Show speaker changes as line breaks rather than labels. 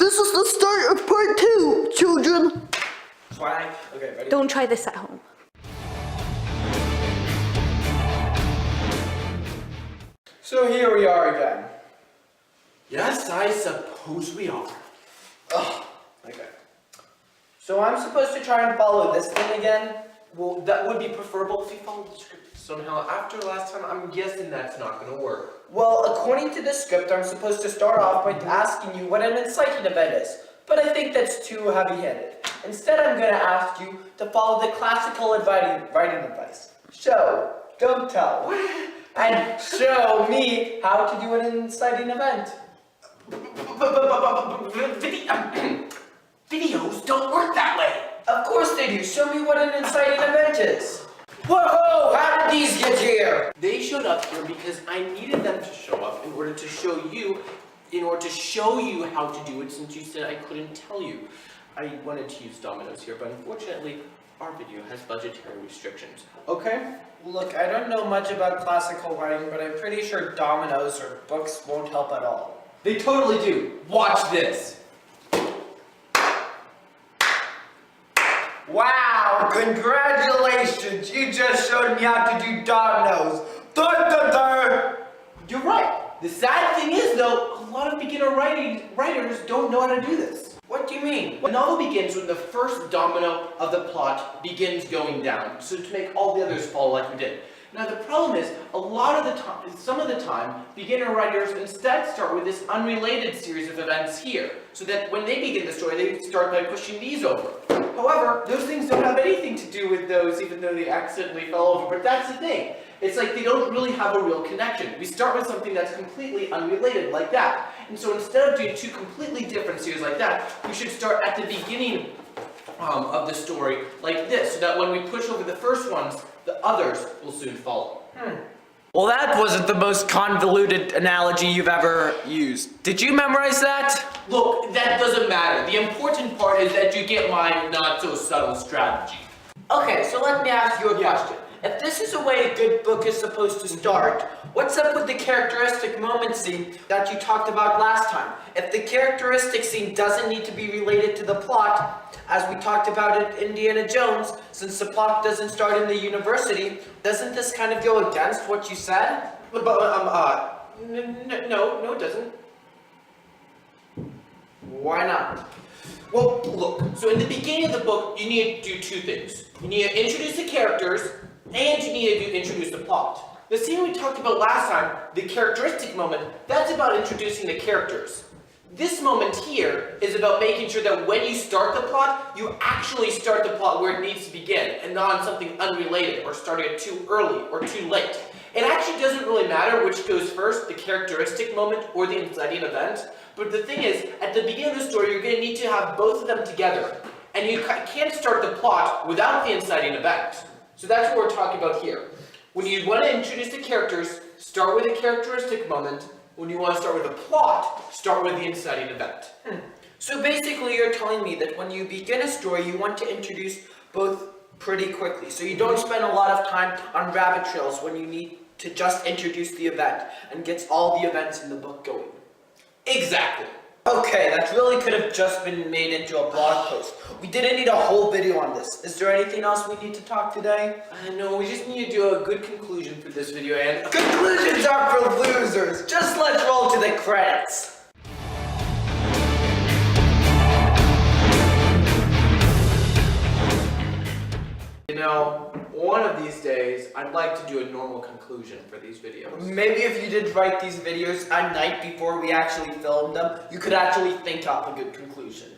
This is the start of part 2, children.
Swag. Okay, ready?
Don't try this at home.
So here we are again.
Yes, I suppose we are.
Ugh. Okay. So I'm supposed to try and follow this thing again?
Well, that would be preferable if you followed the script somehow. After last time, I'm guessing that's not going to work.
Well, according to the script, I'm supposed to start off by asking you what an inciting event is. But I think that's too heavy-handed. Instead, I'm going to ask you to follow the classical writing advice. Show, don't tell. And show me how to do an inciting event.
Videos don't work that way.
Of course they do. Show me what an inciting event is. Whoa! How did these get here?
They showed up here because I needed them to show up in order to show you how to do it, since you said I couldn't tell you. I wanted to use dominoes here, but unfortunately, our video has budgetary restrictions.
Okay. Look, I don't know much about classical writing, but I'm pretty sure dominoes or books won't help at all.
They totally do. Watch this.
Wow! Congratulations! You just showed me how to do dominoes. Dun, dun, dun.
You're right. The sad thing is, though, a lot of beginner writers don't know how to do this.
What do you mean?
A novel begins when the first domino of the plot begins going down, so to make all the others follow like we did. Now the problem is, some of the time, beginner writers instead start with this unrelated series of events here, so that when they begin the story, they start by pushing these over. However, those things don't have anything to do with those, even though they accidentally fell over, but that's the thing. It's like they don't really have a real connection. We start with something that's completely unrelated, like that. And so instead of doing two completely different series like that, we should start at the beginning of the story like this, so that when we push over the first ones, the others will soon follow.
Well, that wasn't the most convoluted analogy you've ever used. Did you memorize that?
Look, that doesn't matter. The important part is that you get my not-so-subtle strategy.
Okay, so let me ask you a question. If this is the way a good book is supposed to start, what's up with the characteristic moment scene that you talked about last time? If the characteristic scene doesn't need to be related to the plot, as we talked about in Indiana Jones, since the plot doesn't start in the university, doesn't this kind of go against what you said?
But, no, it doesn't.
Why not?
Well, look, so in the beginning of the book, you need to do two things. You need to introduce the characters, and you need to introduce the plot. The scene we talked about last time, the characteristic moment, that's about introducing the characters. This moment here is about making sure that when you start the plot, you actually start the plot where it needs to begin, and not on something unrelated, or starting it too early, or too late. It actually doesn't really matter which goes first, the characteristic moment or the inciting event, but the thing is, at the beginning of the story, you're going to need to have both of them together, and you can't start the plot without the inciting event. So that's what we're talking about here. When you want to introduce the characters, start with a characteristic moment. When you want to start with a plot, start with the inciting event.
So basically you're telling me that when you begin a story, you want to introduce both pretty quickly. So you don't spend a lot of time on rabbit trails when you need to just introduce the event and gets all the events in the book going.
Exactly.
Okay, that really could have just been made into a blog post. We didn't need a whole video on this. Is there anything else we need to talk today?
No, we just need to do a good conclusion for this video, and
Conclusions are for losers. Just let's roll to the credits.
you know, one of these days, I'd like to do a normal conclusion for these videos.
Maybe if you did write these videos at night before we actually filmed them, you could actually think up a good conclusion.